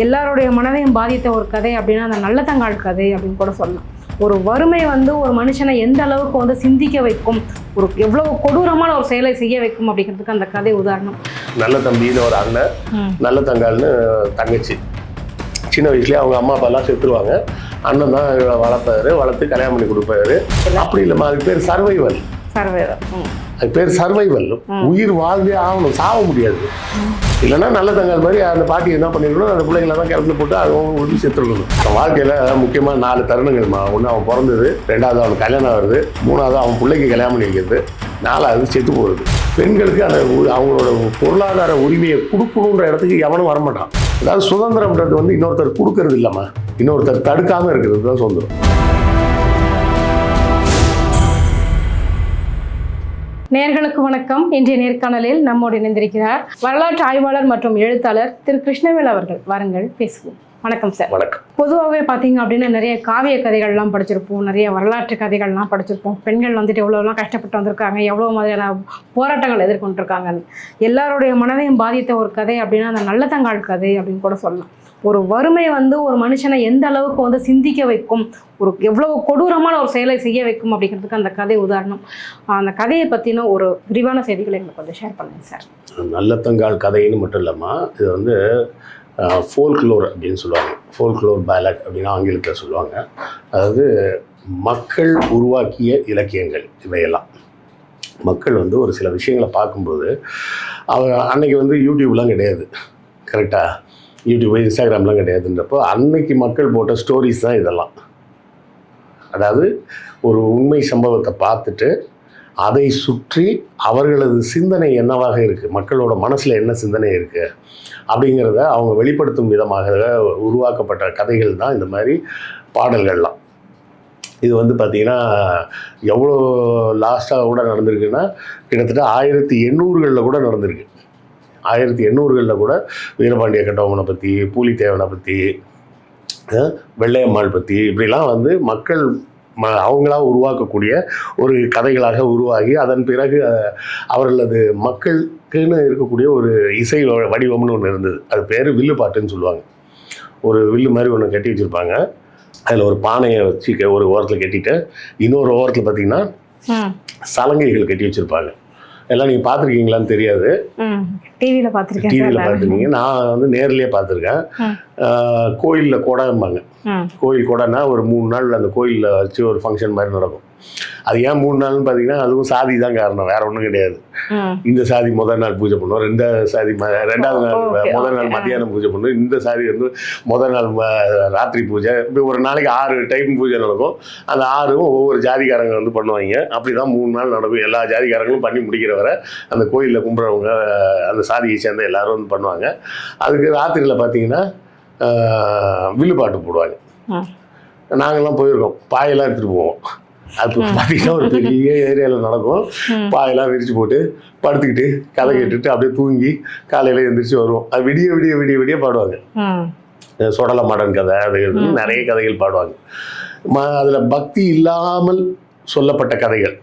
எல்லாருடைய மனதையும் பாதித்த ஒரு கதை அப்படின்னா அந்த நல்லதங்காள் கதை அப்படின்னு கூட சொல்லலாம். ஒரு வறுமை வந்து ஒரு மனுஷனை எந்த அளவுக்கு வந்து சிந்திக்க வைக்கும், ஒரு எவ்வளவு கொடூரமான ஒரு செயலை செய்ய வைக்கும் அப்படிங்கிறதுக்கு அந்த கதை உதாரணம். நல்ல தம்பின்னு ஒரு அண்ணன், நல்ல தங்காள்னு தங்கச்சி. சின்ன வயசுலேயே அவங்க அம்மா அப்பாலாம் செத்துருவாங்க. அண்ணன் தான் வளர்த்து கல்யாணம் பண்ணி கொடுப்பாரு. அப்படி இல்லைம்மா, அதுக்கு பேர் சர்வைவல். அது பேர் சர்வைவல். உயிர் வாழ்ந்தே ஆகணும், சாக முடியாது. இல்லைன்னா நல்ல தங்காள் மாதிரி அந்த பாட்டி என்ன பண்ணிருக்கணும், அந்த பிள்ளைங்கள தான் கிளத்துல போட்டு அவங்க உடம்பு செத்துருக்கணும். வாழ்க்கையில் முக்கியமாக 4 தருணங்கள்மா. ஒன்று அவன் பிறந்தது, 2வது அவனுக்கு கல்யாணம் வருது, 3வது அவன் பிள்ளைக்கு கல்யாணம் பண்ணி வைக்கிறது, 4வது செத்து போகிறது. பெண்களுக்கு அந்த அவங்களோட பொருளாதார உரிமையை கொடுக்கணுன்ற இடத்துக்கு எவனும் வரமாட்டான். அதாவது சுதந்திரம்ன்றது வந்து இன்னொருத்தர் கொடுக்கறது இல்லைம்மா, இன்னொருத்தர் தடுக்காமல் இருக்கிறது தான் சுதந்திரம். நேயர்களுக்கு வணக்கம். இன்றைய நேர்காணலில் நம்மோடு இணைந்திருக்கிறார் வரலாற்று ஆய்வாளர் மற்றும் எழுத்தாளர் திரு கிருஷ்ணவேல் அவர்கள். வாருங்கள் பேசுவோம். வணக்கம் சார். வணக்கம். பொதுவாகவே பார்த்தீங்க அப்படின்னா நிறைய காவிய கதைகள்லாம் படிச்சிருப்போம், நிறைய வரலாற்று கதைகள்லாம் படிச்சிருப்போம். பெண்கள் வந்துட்டு எவ்வளோலாம் கஷ்டப்பட்டு வந்திருக்காங்க, எவ்வளோ மாதிரியான போராட்டங்கள் எதிர்கொண்டிருக்காங்கன்னு. எல்லாருடைய மனதையும் பாதித்த ஒரு கதை அப்படின்னா அந்த நல்லதங்காள் கதை அப்படின்னு கூட சொல்லலாம். ஒரு வறுமை வந்து ஒரு மனுஷனை எந்த அளவுக்கு வந்து சிந்திக்க வைக்கும், ஒரு எவ்வளவு கொடூரமான ஒரு செயலை செய்ய வைக்கும் அப்படிங்கிறதுக்கு அந்த கதை உதாரணம். அந்த கதையை பற்றின ஒரு விரிவான செய்திகளை எங்களுக்கு கொஞ்சம் ஷேர் பண்ணுங்க சார். நல்லதங்காள் கதைன்னு மட்டும் இல்லாமா, இது வந்து ஃபோல்க்ளோர் அப்படின்னு சொல்லுவாங்க. ஃபோல்க்ளோர் பேலட் அப்படின்னு ஆங்கிலத்தில் சொல்லுவாங்க. அதாவது மக்கள் உருவாக்கிய இலக்கியங்கள் இவையெல்லாம். மக்கள் வந்து ஒரு சில விஷயங்களை பார்க்கும்போது அன்னைக்கு வந்து யூடியூப்லாம் கிடையாது, கரெக்டாக? யூடியூப், இன்ஸ்டாகிராம்லாம் கிடையாதுன்றப்போ அன்னைக்கு மக்கள் போட்ட ஸ்டோரிஸ் தான் இதெல்லாம். அதாவது ஒரு உண்மை சம்பவத்தை பார்த்துட்டு அதை சுற்றி அவர்களது சிந்தனை என்னவாக இருக்குது, மக்களோட மனசில் என்ன சிந்தனை இருக்குது அப்படிங்கிறத அவங்க வெளிப்படுத்தும் விதமாக உருவாக்கப்பட்ட கதைகள் தான் இந்த மாதிரி பாடல்கள்லாம். இது வந்து பார்த்திங்கன்னா எவ்வளோ லாஸ்ட்டாக கூட நடந்திருக்குன்னா கிட்டத்தட்ட 1800களில் கூட நடந்திருக்கு. 1800களில் கூட வீரபாண்டிய கட்டபொம்மனை பற்றி, பூலித்தேவனை பற்றி, வெள்ளையம்மாள் பற்றி இப்படிலாம் வந்து மக்கள் அவங்களாக உருவாக்கக்கூடிய ஒரு கதைகளாக உருவாகி அதன் பிறகு அவர்களது மக்களுக்குன்னு இருக்கக்கூடிய ஒரு இசை வடிவம்னு ஒன்று இருந்தது. அது பேர் வில்லுப்பாட்டுன்னு சொல்லுவாங்க. ஒரு வில்லு மாதிரி ஒன்று கட்டி வச்சுருப்பாங்க. அதில் ஒரு பானையை வச்சு ஒரு ஓரத்தில் கட்டிட்டு இன்னொரு ஓரத்தில் பார்த்திங்கன்னா சலங்கைகள் கட்டி வச்சுருப்பாங்க. எல்லாம் நீங்கள் பார்த்துருக்கீங்களான்னு தெரியாது. டிவியில் பார்த்துருக்கேன். டிவியில் பார்த்துருக்கீங்க. நான் வந்து நேர்லேயே பார்த்துருக்கேன். கோயிலில் கொடைம்பாங்க. கோயில் கொடைன்னா ஒரு 3 நாள் அந்த கோயிலில் வச்சு ஒரு ஃபங்க்ஷன் மாதிரி நடக்கும். அது ஏன் 3 நாள்னு பார்த்தீங்கன்னா அதுவும் சாதி தான் காரணம், வேற ஒன்றும் கிடையாது. இந்த சாதி முதல் நாள் பூஜை பண்ணுவோம், 2வது சாதி 2வது நாள் முதல் நாள் மத்தியானம் பூஜை பண்ணுவோம், இந்த சாதி வந்து முதல் நாள் ராத்திரி பூஜை. இப்படி ஒரு நாளைக்கு 6 டைம் பூஜை நடக்கும். அந்த 6ம் ஒவ்வொரு ஜாதிக்காரங்க வந்து பண்ணுவாங்க. அப்படி தான் 3 நாள் நடக்கும். எல்லா ஜாதிக்காரங்களும் பண்ணி முடிக்கிற வரை அந்த கோயிலில் கும்பிட்றவங்க அந்த சாதியை சேர்ந்த எல்லாரும் வந்து பண்ணுவாங்க. அதுக்கு ராத்திரியில் பார்த்தீங்கன்னா வில்லுப்பாட்டு போடுவாங்க. நாங்கள்லாம் போயிருக்கோம், பாயெல்லாம் எடுத்துகிட்டு போவோம். அது பார்த்தீங்கன்னா ஒரு பெரிய ஏரியாவில் நடக்கும். பாயெல்லாம் விரிச்சு போட்டு படுத்துக்கிட்டு கதை கேட்டுட்டு அப்படியே தூங்கி காலையில் எழுந்திரிச்சு வருவோம். அது விடிய விடிய விடிய விடிய பாடுவாங்க. சொடல மாடன் கதை, அது நிறைய கதைகள் பாடுவாங்க. அதில் பக்தி இல்லாமல் சொல்லப்பட்ட கதைகள்,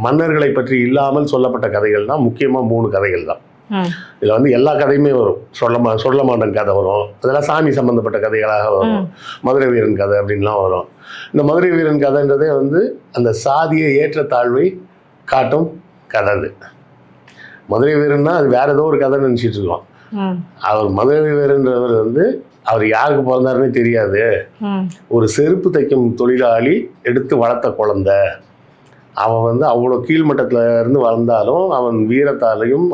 மன்னர்களை பற்றி இல்லாமல் சொல்லப்பட்ட கதைகள் தான் முக்கியமாக 3 கதைகள் தான். இதில் வந்து எல்லா கதையுமே வரும். சொல்ல மாடன் கதை வரும், அதெல்லாம் சாமி சம்மந்தப்பட்ட கதைகளாக வரும். மதுரை வீரன் கதை அப்படின்லாம் வரும். இந்த மதுரை வீரன் கதைன்றதே வந்து அந்த சாதிய ஏற்றத்தாழ்வை காட்டும் கதை. அது மதுரை வீரன்னா அது வேற ஏதோ ஒரு கதை நினச்சிட்டு இருக்கோம். அவர் மதுரை வீரன்றவர் வந்து அவர் யாருக்கு பிறந்தாருன்னே தெரியாது. ஒரு செருப்பு தைக்கும் தொழிலாளி எடுத்து வளர்த்த குழந்தை. அவன் வந்து அவ்வளோ கீழ்மட்டத்தில் இருந்து வளர்ந்தாலும் அவன் வீரத்தாலையும்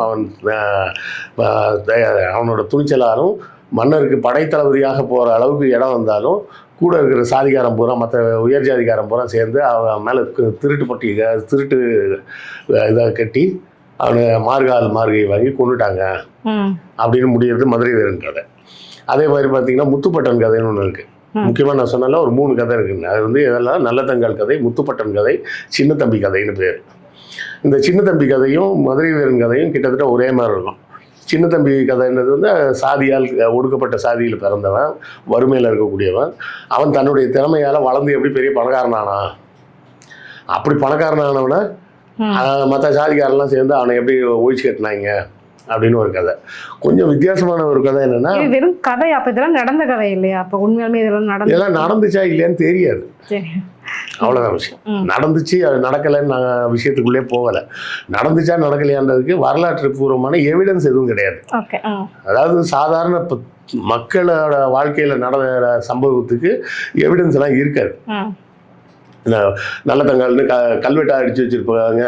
அவனோட துணிச்சலாலும் மன்னருக்கு படைத்தளபதியாக போகிற அளவுக்கு இடம் வந்தாலும் கூட இருக்கிற சாதிகாரம் பூரா, மற்ற உயர் ஜாதிகாரம் பூரா சேர்ந்து அவன் மேலே திருட்டு இதை கட்டி அவனை மார்கை வாங்கி கொண்டுட்டாங்க அப்படின்னு முடியறது மதுரை வீரன் கதை. அதே மாதிரி பார்த்தீங்கன்னா முத்துப்பட்டன் கதைன்னு ஒன்று இருக்குது. முக்கியமாக நான் சொன்னால ஒரு 3 கதை இருக்குங்க. அது வந்து இதெல்லாம் நல்லதங்காள் கதை, முத்துப்பட்டன் கதை, சின்ன தம்பி கதைன்னு பேர். இந்த சின்ன தம்பி கதையும் மதுரை வீரன் கதையும் கிட்டத்தட்ட ஒரே மாதிரி இருக்கும். சின்ன தம்பி கதைன்றது வந்து சாதியால் ஒடுக்கப்பட்ட சாதியில் பிறந்தவன், வறுமையில் இருக்கக்கூடியவன். அவன் தன்னுடைய திறமையால் வளர்ந்து எப்படி பெரிய பணக்காரனானா, அப்படி பணக்காரனானவனை மற்ற சாதிக்காரெல்லாம் சேர்ந்து அவனை எப்படி ஒழிச்சு கட்டினாங்க அப்படின்னு ஒரு கதை. கொஞ்சம் வித்தியாசமான ஒரு கதை என்னன்னா, இது வெறும் கதை, அப்ப இதெல்லாம் நடந்த கதை இல்லையா? அப்ப உண்மையாலுமே இதெல்லாம் நடந்துச்சா இல்லையான்னு தெரியாது. சரி. அவ்வளோதான் விஷயம். நடந்துச்சு, அது நடக்கலைன்னு நான் விஷயத்துக்குள்ளே போகலை. நடந்துச்சா நடக்கலையான்றதுக்கு வரலாற்று பூர்வமான எவிடன்ஸ் எதுவும் கிடையாது. ஓகே. அதாவது சாதாரண மக்களோட வாழ்க்கையில் நடந்த சம்பவத்துக்கு எவிடன்ஸ் எல்லாம் இருக்காது. இந்த நல்ல தங்கால்னு கல்வெட்டா அடிச்சு வச்சிருப்பாங்க.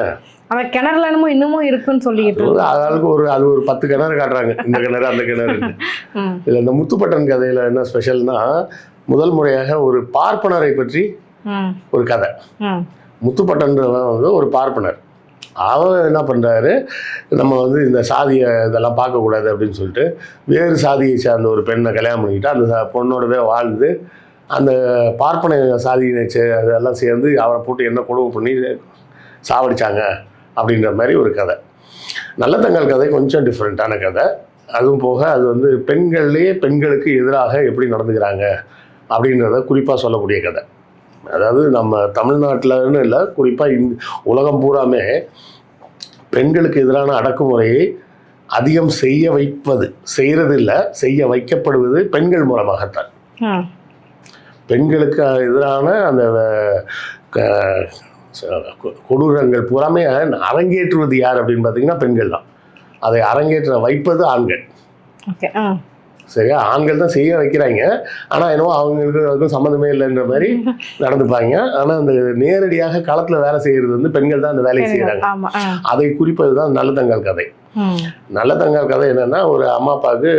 அந்த கிணறுல என்னமோ இன்னமும் இருக்குன்னு சொல்லிக்கிட்டு ஆளுக்கு அது ஒரு 10 கிணறு காட்டுறாங்க, இந்த கிணறு அந்த கிணறு. இதில் இந்த முத்துப்பட்டன் கதையில் என்ன ஸ்பெஷல்னா, முதல் முறையாக ஒரு பார்ப்பனரை பற்றி ஒரு கதை. முத்துப்பட்டன்றவன் வந்து ஒரு பார்ப்பனர். அவன் என்ன பண்ணுறாரு, நம்ம வந்து இந்த சாதியை இதெல்லாம் பார்க்கக்கூடாது அப்படின்னு சொல்லிட்டு வேறு சாதியை சார்ந்த ஒரு பெண்ணை கல்யாணம் பண்ணிக்கிட்டு அந்த பொண்ணோடவே வாழ்ந்து அந்த பார்ப்பன சாதியினை அதெல்லாம் சேர்ந்து அவரை போட்டு என்ன கொடுமை பண்ணி சாவடிச்சாங்க அப்படின்ற மாதிரி ஒரு கதை. நல்ல தங்கால் கதை கொஞ்சம் டிஃப்ரெண்ட்டான கதை. அதுவும் போக அது வந்து பெண்கள்லேயே பெண்களுக்கு எதிராக எப்படி நடந்துக்கிறாங்க அப்படின்றத குறிப்பாக சொல்லக்கூடிய கதை. அதாவது நம்ம தமிழ்நாட்டில்னு இல்லை, குறிப்பாக உலகம் பூராமே பெண்களுக்கு எதிரான அடக்குமுறையை அதிகம் செய்ய வைப்பது, செய்கிறது இல்லை, செய்ய வைக்கப்படுவது பெண்கள் மூலமாகத்தான். பெண்களுக்கு எதிரான அந்த கொடூரங்கள் பூராமே அரங்கேற்றுவது யார் அப்படின்னு பார்த்தீங்கன்னா பெண்கள் தான். அதை அரங்கேற்ற வைப்பது ஆண்கள். சரியா? ஆண்கள் தான் செய்ய வைக்கிறாங்க. ஆனால் என்னவோ அவங்களுக்கு அதுக்கும் சம்மந்தமே இல்லைன்ற மாதிரி நடந்துப்பாங்க. ஆனால் அந்த நேரடியாக களத்தில் வேலை செய்கிறது வந்து பெண்கள் தான் அந்த வேலையை செய்கிறாங்க. அதை குறிப்பது தான் நல்ல தங்கால் கதை. நல்ல தங்கால் கதை என்னன்னா, ஒரு அம்மா அப்பாவுக்கு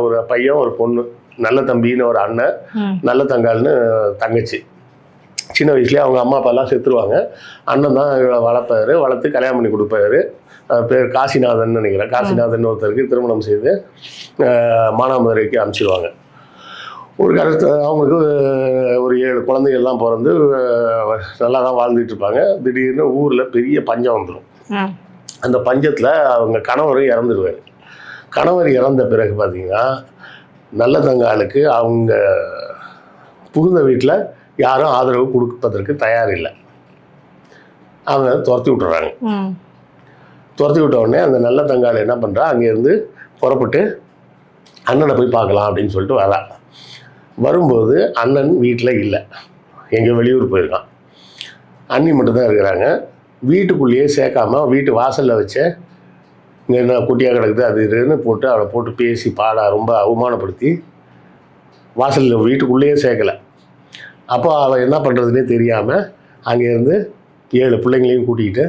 ஒரு பையன் ஒரு பொண்ணு, நல்ல தம்பின்னு ஒரு அண்ணன், நல்ல தங்கால்னு தங்கச்சி. சின்ன வயசுலேயே அவங்க அம்மா அப்பாலாம் செத்துருவாங்க. அண்ணன் தான் வளர்ப்பாரு, வளர்த்து கல்யாணம் பண்ணி கொடுப்பாரு. பேர் காசிநாதன் நினைக்கிறேன். காசிநாதன் ஒருத்தருக்கு திருமணம் செய்து மானாமதுரைக்கு அனுப்பிச்சிடுவாங்க. ஒரு காலத்தில் அவங்களுக்கு ஒரு 7 குழந்தைகள்லாம் பிறந்து நல்லா தான் வாழ்ந்துட்டு இருப்பாங்க. திடீர்னு ஊரில் பெரிய பஞ்சம் வந்துடும். அந்த பஞ்சத்தில் அவங்க கணவர் இறந்துடுவார். கணவர் இறந்த பிறகு பார்த்தீங்கன்னா நல்ல தங்காலுக்கு அவங்க புகுந்த வீட்டில் யாரும் ஆதரவு கொடுப்பதற்கு தயார் இல்லை. அவங்க துரத்தி விட்டுறாங்க. துரத்தி விட்ட உடனே அந்த நல்ல தங்கால் என்ன பண்ணுறா, அங்கேருந்து புறப்பட்டு அண்ணனை போய் பார்க்கலாம் அப்படின்னு சொல்லிட்டு வரா. வரும்போது அண்ணன் வீட்டில் இல்லை, எங்கே வெளியூர் போயிருக்கான். அண்ணி மட்டும்தான் இருக்கிறாங்க. வீட்டுக்குள்ளேயே சேர்க்காம வீட்டு வாசலில் வச்சு இங்கே என்ன குட்டியாக கிடக்குது அது இதுன்னு போட்டு அவளை போட்டு பேசி பாட ரொம்ப அவமானப்படுத்தி வாசலில் வீட்டுக்குள்ளேயே சேர்க்கலை. அப்போ அவள் என்ன பண்ணுறதுனே தெரியாமல் அங்கேருந்து 7 பிள்ளைங்களையும் கூட்டிகிட்டு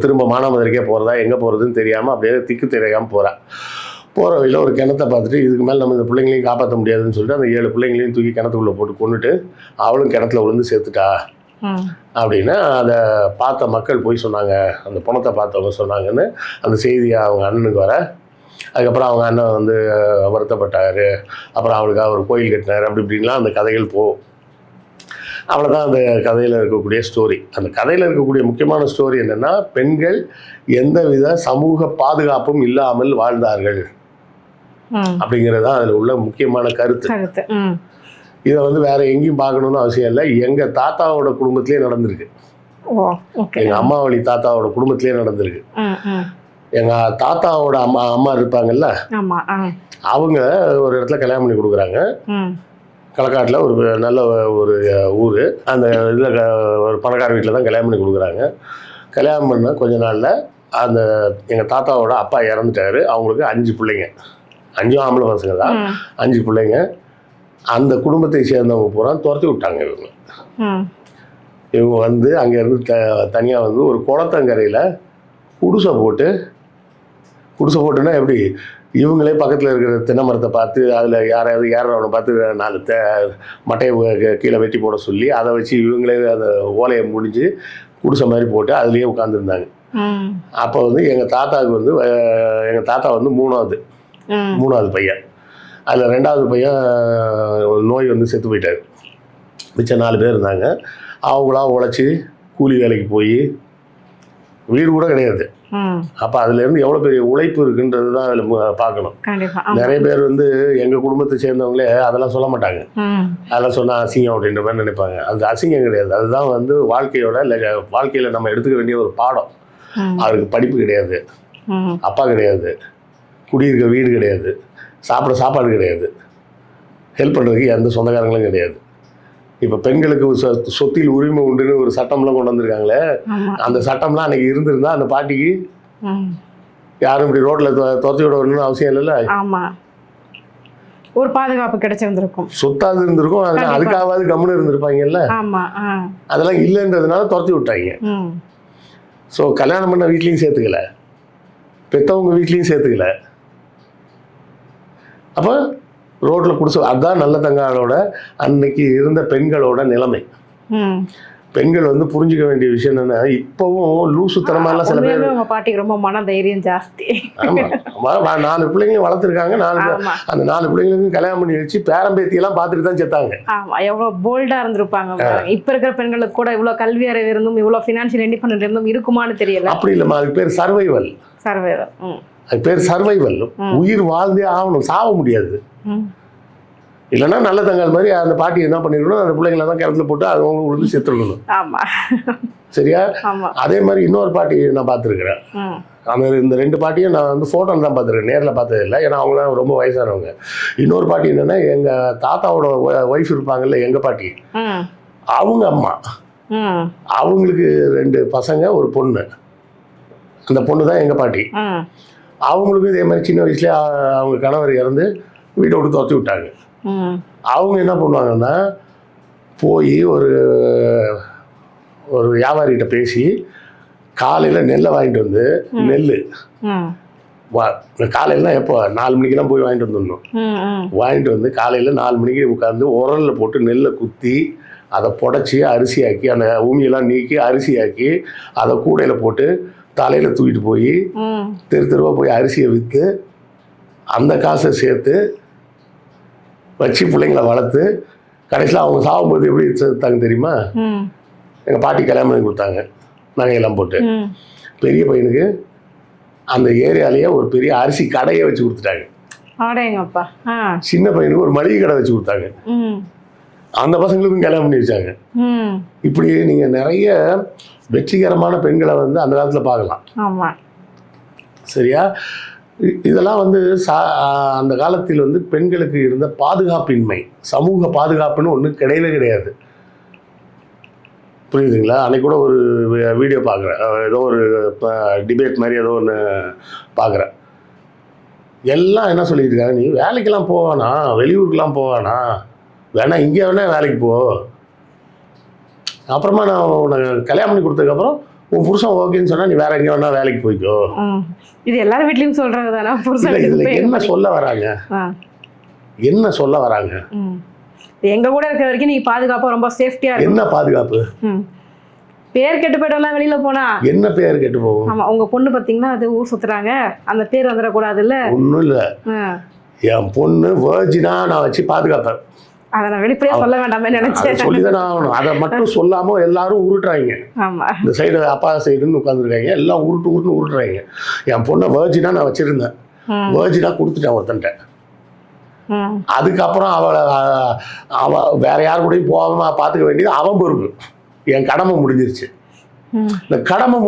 திரும்ப மானாமதுரைக்கே போகிறதா எங்கே போகிறதுன்னு தெரியாமல் அப்படியே திக்கு தெரியாமல் போகிறாள். போகிற வழியில் ஒரு கிணத்தை பார்த்துட்டு இதுக்கு மேலே நம்ம இந்த பிள்ளைங்களையும் காப்பாற்ற முடியாதுன்னு சொல்லிட்டு அந்த 7 பிள்ளைங்களையும் தூக்கி கிணத்துக்குள்ளே போட்டு கொண்டுட்டு அவளும் கிணத்துல விழுந்து சேர்த்துட்டா அப்படின்னு அதை பார்த்த மக்கள் போய் சொன்னாங்க. அந்த பணத்தை பார்த்தவங்க சொன்னாங்கன்னு அந்த செய்தியை அவங்க அண்ணனுக்கு வர. அதுக்கப்புறம் அவங்க அண்ணன் வந்து வருத்தப்பட்டார். அப்புறம் அவளுக்காக ஒரு கோயில் கட்டினார். அப்படி இப்படின்லாம் அந்த கதைகள் போகும். அவ்வளோதான் அந்த கதையில் இருக்கக்கூடிய ஸ்டோரி. அந்த கதையில் இருக்கக்கூடிய முக்கியமான ஸ்டோரி என்னென்னா, பெண்கள் எந்தவித சமூக பாதுகாப்பும் இல்லாமல் வாழ்ந்தார்கள் அப்படிங்கிறது தான் அதில் உள்ள முக்கியமான கருத்து. இதை வந்து வேற எங்கேயும் பார்க்கணுன்னு அவசியம் இல்லை. எங்கள் தாத்தாவோட குடும்பத்திலே நடந்திருக்கு. எங்கள் அம்மா வழி தாத்தாவோட குடும்பத்திலே நடந்திருக்கு. எங்கள் தாத்தாவோட அம்மா இருப்பாங்கல்ல, அவங்க ஒரு இடத்துல கல்யாணம் பண்ணி கொடுக்குறாங்க. களக்காட்டில் ஒரு நல்ல ஒரு ஊர். அந்த இதில் ஒரு பணக்கார வீட்டில் தான் கல்யாணம் பண்ணி கொடுக்குறாங்க. கல்யாணம் பண்ண கொஞ்ச நாளில் அந்த எங்கள் தாத்தாவோட அப்பா இறந்துட்டார். அவங்களுக்கு 5 பிள்ளைங்க, 5 ஆம்பளை பசங்க தான், 5 பிள்ளைங்க. அந்த குடும்பத்தை சேர்ந்தவங்க பூரா துரத்தி விட்டாங்க. இவங்க வந்து அங்கேருந்து தனியாக வந்து ஒரு குளத்தங்கரையில் குடிசை போட்டுன்னா எப்படி, இவங்களே பக்கத்தில் இருக்கிற தென்னை மரத்தை பார்த்து அதில் யாராவது ஏறவனை பார்த்து 4 மட்டையை கீழே வெட்டி போட சொல்லி அதை வச்சு இவங்களே அந்த ஓலையை முடிஞ்சு குடிசை மாதிரி போட்டு அதுலேயே உட்காந்துருந்தாங்க. அப்போ வந்து எங்கள் தாத்தா வந்து மூணாவது பையன். அதில் 2வது பையன் நோய் வந்து செத்து போயிட்டார். மிச்சம் 4 பேர் இருந்தாங்க. அவங்களாம் உழைச்சி கூலி வேலைக்கு போய் வீடு கூட கிடையாது. அப்போ அதுலேருந்து எவ்வளோ பெரிய உழைப்பு இருக்குன்றது தான் அதில் பார்க்கணும். நிறைய பேர் வந்து எங்கள் குடும்பத்தை சேர்ந்தவங்களே அதெல்லாம் சொல்ல மாட்டாங்க. அதெல்லாம் சொன்னால் அசிங்கம் அப்படின்ற மாதிரி நினைப்பாங்க. அது அசிங்கம் கிடையாது. அதுதான் வந்து வாழ்க்கையில் நம்ம எடுத்துக்க வேண்டிய ஒரு பாடம். அதுக்கு படிப்பு கிடையாது, ம். அப்பா கிடையாது, குடியிருக்க வீடு கிடையாது, சாப்பிட சாப்பாடு கிடையாது, ஹெல்ப் பண்ணுறதுக்கு எந்த சொந்தக்காரங்களும் கிடையாது. இப்போ பெண்களுக்கு சொத்தில் உரிமை உண்டுன்னு ஒரு சட்டம்லாம் கொண்டு வந்திருக்காங்களே, ஆமா. அந்த சட்டம்லாம் அன்றைக்கி இருந்திருந்தா அந்த பாட்டிக்கு ம். யாரும் இப்படி ரோட்டில் துரத்தி விட வரணும்னு அவசியம் இல்லைல்ல. ஆமாம், ஒரு பாதுகாப்பு கிடைச்சிருந்திருக்கும். சொத்தாவது இருந்திருக்கும், அதனால் கண்டிப்பா. அதுக்காவது கம்முன்னு இருந்திருப்பாங்கல்ல. ஆமாம். அதெல்லாம் இல்லைன்றதுனால துரத்தி விட்டாங்க. ம். ஸோ கல்யாணம் பண்ண வீட்லேயும் சேர்த்துக்கல, பெற்றவங்க வீட்லேயும் சேர்த்துக்கல. அப்போ ரோட்டில் குடிச்சு அதுதான் நல்ல தங்காளோட அன்னைக்கு இருந்த பெண்களோட நிலைமை. ம். பெண்கள் வந்து புரிஞ்சுக்க வேண்டிய விஷயம் என்னன்னா, இப்போவும் லூசுத்தனமாலாம் சில பேர். உண்மையாவே உங்க பாட்டிக்கு ரொம்ப மன தைரியம் ஜாஸ்தி. ஆமாம், 4 பிள்ளைங்க வளர்த்துருக்காங்க. ஆமா. அந்த 4 பிள்ளைங்களுக்கும் கல்யாணம் பண்ணி வச்சு பேரம்பேத்தியெல்லாம் பார்த்துட்டு தான் செத்தாங்க. ஆமா, எவ்வளவு போல்டா இருந்திருப்பாங்க பாருங்க. இப்ப இருக்கிற பெண்களுக்கு கூட இவ்வளவு கல்வி அறிவு இருந்தும் இவ்வளவு ஃபினான்ஷியல் இண்டிபெண்டன்ட் இருந்தும் இருக்குமான்னு தெரியல. அப்படி இல்லைம்மா, அதுக்கு பேர் சர்வைவல். சர்வைவர். அது பேர் சர்வைவல். உயிர் வாழ்ந்தே ஆகணும், சாவ முடியாது. இல்லைன்னா நல்ல தங்கால் மாதிரி அந்த பாட்டி என்ன பண்ணிருக்கணும், அந்த பிள்ளைங்களை தான் கிணத்துல போட்டு அவங்க விழுந்து செத்துருக்கணும். ஆமா. சரியா? ஆமா. அதே மாதிரி இன்னொரு பாட்டி நான் பார்த்துருக்குறேன். இந்த 2 பாட்டியும் நான் வந்து ஃபோட்டோவில் தான் பார்த்துருக்கேன், நேரில் பார்த்தது இல்லை. ஏன்னா அவங்களாம் ரொம்ப வயசானவங்க. இன்னொரு பாட்டி என்னென்னா, எங்கள் தாத்தாவோட ஒய்ஃப் இருப்பாங்கல்ல, எங்கள் பாட்டி, அவங்க அம்மா, அவங்களுக்கு 2 பசங்க, ஒரு பொண்ணு. அந்த பொண்ணு தான் எங்கள் பாட்டி. அவங்களுக்கும் இதே மாதிரி சின்ன வயசுலேயே அவங்க கணவர் இறந்து வீட்டை விட்டு துரத்தி விட்டாங்க. அவங்க என்ன பண்ணுவாங்கன்னா, போய் ஒரு வியாபாரிகிட்ட பேசி காலையில் நெல்லை வாங்கிட்டு வந்து, நெல் காலையிலாம் எப்போ 4 மணிக்கெல்லாம் போய் வாங்கிட்டு வந்துடணும். வாங்கிட்டு வந்து காலையில் 4 மணிக்கு உட்காந்து உரலில் போட்டு நெல்லை குத்தி அதை புடச்சி அரிசியாக்கி, அந்த ஊமியெல்லாம் நீக்கி அரிசியாக்கி அதை கூடையில் போட்டு தலையில் தூக்கிட்டு போய் தெருவாக போய் அரிசியை விற்று அந்த காசை சேர்த்து வச்சு பிள்ளைங்களை வளர்த்து கடைசியில் அவங்க சாகும்போது எப்படி சேர்த்தாங்க தெரியுமா? எங்கள் பாட்டி கல்யாணம் பண்ணி கொடுத்தாங்க, நகையெல்லாம் போட்டு. பெரிய பையனுக்கு அந்த ஏரியாலேயே ஒரு பெரிய அரிசி கடையை வச்சு கொடுத்துட்டாங்க. சின்ன பையனுக்கு ஒரு மளிகை கடை வச்சு கொடுத்தாங்க. அந்த பசங்களுக்கும் கல்யாணம் பண்ணி வச்சாங்க. இப்படி நீங்கள் நிறைய வெற்றிகரமான பெண்களை வந்து அந்த காலத்தில் பார்க்கலாம். சரியா? இதெல்லாம் வந்து அந்த காலத்தில் வந்து பெண்களுக்கு இருந்த பாதுகாப்பின்மை, சமூக பாதுகாப்புன்னு ஒன்று கிடையவே கிடையாது. புரியுதுங்களா? அன்னைக்கு கூட ஒரு வீடியோ பார்க்குறேன், ஏதோ ஒரு டிபேட் மாதிரி ஏதோ ஒன்று பார்க்குறேன். எல்லாம் என்ன சொல்லிட்டு இருக்காங்க, நீ வேலைக்கெல்லாம் போவானா, வெளியூருக்கெல்லாம் போவானா, வேணா இங்கே வேணா வேலைக்கு போ, அப்புறமா நான் உனக்கு கல்யாணம் பண்ணி கொடுத்ததுக்கப்புறம் உன் புருஷன் ஓகேன்னு சொன்னா நீ வேற எங்கே வேணா வேலைக்கு போய்க்கோ. இது எல்லாரும் வீட்லயும் சொல்றது தானே. இதுல என்ன சொல்ல வராங்க, என்ன சொல்ல வராங்க? எங்க கூட இருக்கிற வரைக்கும் நீ பாதுகாப்பா ரொம்ப சேஃப்டியா இருக்கு. என்ன பாதுகாப்பு? பேர் கெட்டு போயிட்டோம்லாம் வெளியில போனா. என்ன பேர் கெட்டு போகும்? ஆமா, உங்க பொண்ணு பாத்தீங்கன்னா அது ஊர் சுத்துறாங்க, அந்த பேர் வந்துடக்கூடாது இல்ல. ஒன்றும் இல்லை, என் பொண்ணு வேர்ஜினா நான் வச்சு பாதுகாப்பேன். அதை நான் வெளிப்படையா சொல்ல வேண்டாமே நினைச்சேன். சொல்லிதானே ஆகணும். அதை மட்டும் சொல்லாம எல்லாரும் உருட்டுறாங்க. இந்த சைடு அப்பா சைடுன்னு உட்காந்துருக்காங்க, எல்லாம் உருட்டுறாங்க. என் பொண்ணை வேர்ஜினா நான் வச்சிருந்தேன், வேர்ஜினா கொடுத்துட்டேன் ஒருத்தன்ட்ட. அதுக்கப்புறம் அவ வேற யாரு கூடயும் போகாம பார்த்துக்க வேண்டியது அவன் பொறுப்பு. என் கடமை முடிஞ்சிருச்சு. இந்த கடமை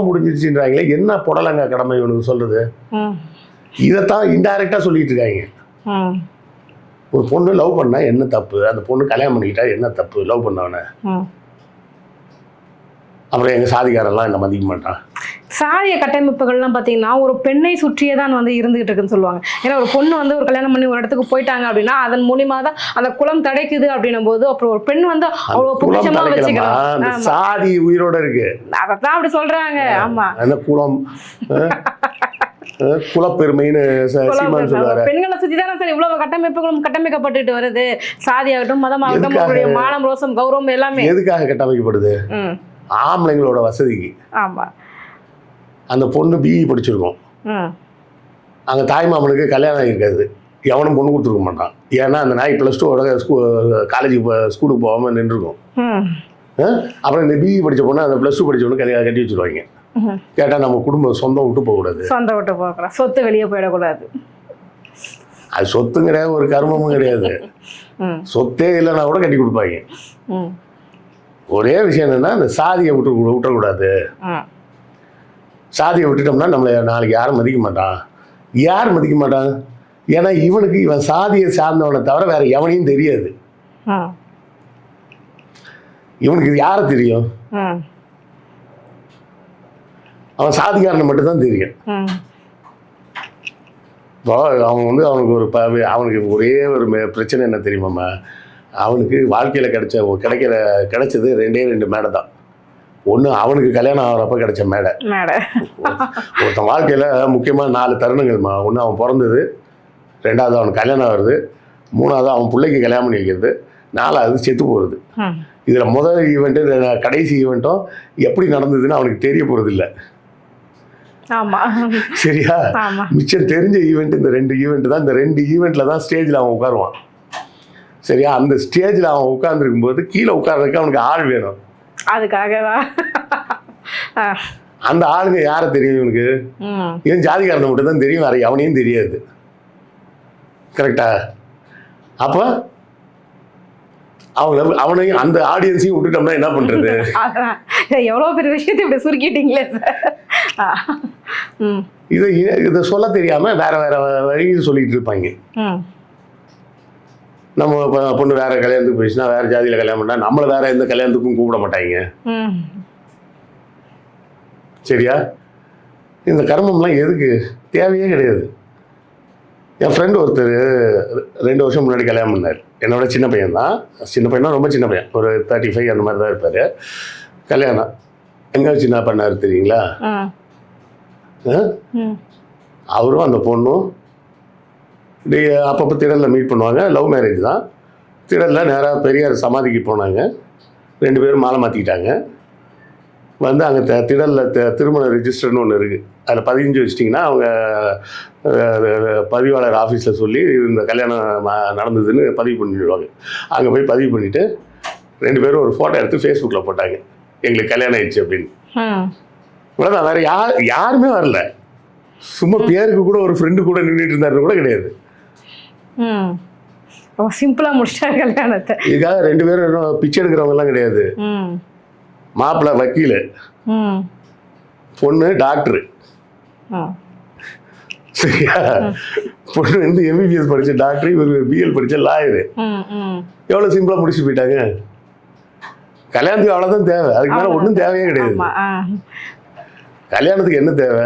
முடிஞ்சிருச்சுன்றாங்களே, என்ன புடலங்க கடமை இவனுக்கு சொல்றது? இதைத்தான் இன்டைரக்டா சொல்லிட்டு இருக்காங்க. ஒரு பொண்ணு லவ் பண்ணா என்ன தப்பு, அந்த பொண்ணு கல்யாணம் பண்ணிக்கிட்டா என்ன தப்பு லவ் பண்ணவன? அப்புறம் எங்க சாதிக்காரெல்லாம் என்ன மதிக்க மாட்டான். சாதிய கட்டமைப்புகள்லாம் பார்த்தீங்கன்னா ஒரு பெண்ணை சுற்றியே தான் வந்து இருந்துகிட்டு இருக்குன்னு சொல்லுவாங்க. ஏன்னா ஒரு பொண்ணு வந்து ஒரு கல்யாணம் பண்ணி ஒரு இடத்துக்கு போயிட்டாங்க அப்படின்னா அதன் மூலியமா தான் அந்த குலம் தடைக்குது அப்படின்னும் போது அப்புறம் ஒரு பெண் வந்து அவ்வளவு புனிதமா வச்சுக்கலாம். சாதி உயிரோட இருக்கு, அதான் அப்படி சொல்றாங்க. ஆமா, அந்த குலம் குலப்பெருமைன்னு பெண்களை சுத்தி தானே சார் இவ்வளவு கட்டமைப்புகளும் கட்டமைக்கப்பட்டு வருது. சாதியாகட்டும், மதமாகட்டும், அவருடைய மானம், ரோசம், கௌரவம் எல்லாமே எதுக்காக கட்டமைக்கப்படுது? ஆம்பளைங்களோட வசதிக்கு. ஆமா, அந்த பொண்ணு பிஇ படிச்சிருக்கோம், அங்கே தாய்மாமனுக்கு கல்யாணம் இருக்காது, எவனும் பொண்ணு கொடுத்துருக்க மாட்டான். ஏன்னா அந்த நாய் +2 காலேஜுக்கு ஸ்கூலுக்கு போகாமல் நின்றுருக்கும். அப்புறம் இந்த பிஇ படித்த பொண்ணு அந்த +2 படித்த பொண்ணு கட்டி வச்சுருவாங்க. கேட்டால் நம்ம குடும்பம் சொந்தம் விட்டு போகக்கூடாது, சொந்தம் விட்டு போகக்கூடாது, சொத்து வெளியே போயிடக்கூடாது. அது சொத்தும் கிடையாது, ஒரு கர்மமும் கிடையாது. சொத்தே இல்லைன்னா கூட கட்டி கொடுப்பாங்க. ஒரே விஷயம் என்னன்னா, அந்த சாதியை விட்டுறக்கூடாது. சாதியை விட்டுட்டோம்னா நம்மளை நாளைக்கு யாரும் மதிக்க மாட்டான். யார் மதிக்க மாட்டான்? ஏன்னா இவனுக்கு இவன் சாதியை சார்ந்தவனை தவிர வேற எவனையும் தெரியாது. இவனுக்கு இது யாரை தெரியும்? அவன் சாதிக்காரனை மட்டும்தான் தெரியும். இப்போ அவன் வந்து அவனுக்கு ஒரு அவனுக்கு ஒரே ஒரு பிரச்சனை என்ன தெரியுமாம்மா? அவனுக்கு வாழ்க்கையில் கிடைச்சது 2 மேடை தான். ஒன்று அவனுக்கு கல்யாணம் ஆகிறப்ப கிடைச்ச மேடை. ஒருத்தன் வாழ்க்கையில் முக்கியமாக 4 தருணங்கள்மா. ஒன்று அவன் பிறந்தது, 2வது அவனுக்கு கல்யாணம் ஆகுறது, 3வது அவன் பிள்ளைக்கு கல்யாணம் பண்ணி வைக்கிறது, 4வது செத்து போகிறது. இதில் முதல் ஈவெண்ட்டு கடைசி ஈவெண்ட்டும் எப்படி நடந்ததுன்னு அவனுக்கு தெரிய போகிறது இல்லை. சரியா? மிச்சம் தெரிஞ்ச ஈவெண்ட் இந்த 2 ஈவெண்ட் தான். இந்த 2 ஈவெண்ட்டில் தான் ஸ்டேஜில் அவன் உட்காருவான். சரியா? அந்த ஸ்டேஜில் அவன் உட்கார்ந்துருக்கும் போது கீழே உட்கார்றதுக்கு அவனுக்கு ஆள் வேணும். அதுக்காகவா? அந்த ஆளுங்க யாரை தெரியும் இவனுக்கு? இவன் ஜாதிக்காரனை மட்டும் தான் தெரியும், வேற எவனையும் தெரியாது. கரெக்டா? அப்போ அவனையும் அந்த ஆடியன்ஸையும் விட்டுட்டோம்னா என்ன பண்றது? எவ்வளவு பெரிய விஷயத்தை இப்படி சுருக்கிட்டீங்களே சார். இதை சொல்ல தெரியாம வேற வேற வழியில் சொல்லிட்டு இருப்பாங்க. நம்ம பொண்ணு வேற கல்யாணத்துக்கு போயிடுச்சுன்னா வேற ஜாதியில கல்யாணம் பண்ணா நம்மள வேற எந்த கல்யாணத்துக்கும் கூப்பிட மாட்டாங்க. சரியா? இந்த கர்மம்லாம் எதுக்கு? தேவையே கிடையாது. என் ஃப்ரெண்டு ஒருத்தர் 2 வருஷம் முன்னாடி கல்யாணம் பண்ணார். என்னோட சின்ன பையன் தான். சின்ன பையனா ரொம்ப சின்ன பையன், ஒரு 35 அந்த மாதிரி தான் இருப்பார். கல்யாணம் எங்கே வச்சு என்ன பண்ணார் தெரியுங்களா? அவரும் அந்த பொண்ணும் அப்பப்போ திடலில் மீட் பண்ணுவாங்க. லவ் மேரேஜ் தான். திடலில் நேராக பெரியார் சமாதிக்கு போனாங்க. 2 பேரும் மாலை மாற்றிக்கிட்டாங்க. வந்து அங்கே திடலில் திருமண ரிஜிஸ்டர்னு ஒன்று இருக்குது. அதில் 15 வச்சிட்டிங்கன்னா அவங்க பதிவாளர் ஆஃபீஸில் சொல்லி இந்த கல்யாணம் நடந்ததுன்னு பதிவு பண்ணிவிடுவாங்க. அங்கே போய் பதிவு பண்ணிவிட்டு 2 பேரும் ஒரு ஃபோட்டோ எடுத்து ஃபேஸ்புக்கில் போட்டாங்க, எங்களுக்கு கல்யாணம் ஆயிடுச்சு அப்படின்னு. இவ்வளோதான். வேறு யாருமே வரல. சும்மா பேருக்கு கூட ஒரு ஃப்ரெண்டு கூட நின்றுட்டு இருந்தாருன்னு கூட கிடையாது. சிம்பிளாக முடிச்சிட்டாங்க கல்யாணத்தை. இதுக்காக 2 பேரும் பிச்சை எடுக்கிறவங்கலாம் கிடையாது. மாப்பிள்ளை வக்கீல், பொண்ணு டாக்டரு. சரியா? பொண்ணு வந்து MBBS படிச்ச டாக்டர், இவர் BL படிச்ச லாயரு. எவ்வளோ சிம்பிளாக முடிச்சு போயிட்டாங்க. கல்யாணத்துக்கு அவ்வளோதான் தேவை, அதுக்கு மேலே ஒன்றும் தேவையே கிடையாது. கல்யாணத்துக்கு என்ன தேவை?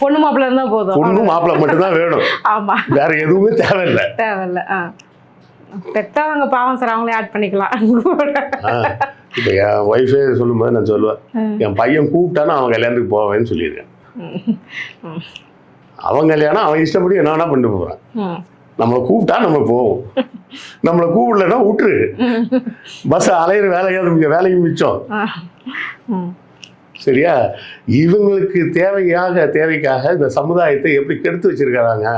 பொண்ணு மாப்பிள்ளை இருந்தால் போதும். பொண்ணு மாப்பிள்ளை மட்டும்தான் வேணும். ஆமாம், வேற எதுவுமே தேவையில்லை. பெற்றவங்க பாவம் சார், அவங்களே ஆட் பண்ணிக்கலாம். இப்போ என் ஒய்ஃபே சொல்லும்போது நான் சொல்லுவேன், என் பையன் கூப்பிட்டானா அவன் கல்யாணத்துக்கு போவேன்னு சொல்லியிருக்கேன். அவன் கல்யாணம் அவன் இஷ்டப்படி என்ன வேணா பண்ணிட்டு போகிறான். நம்மளை கூப்பிட்டா நம்ம போவோம், நம்மளை கூப்பிடலன்னா விட்டுரு. பஸ் அலையிற வேலையும் மிச்சம். சரியா? இவங்களுக்கு தேவைக்காக இந்த சமுதாயத்தை எப்படி கெடுத்து வச்சிருக்கிறாங்க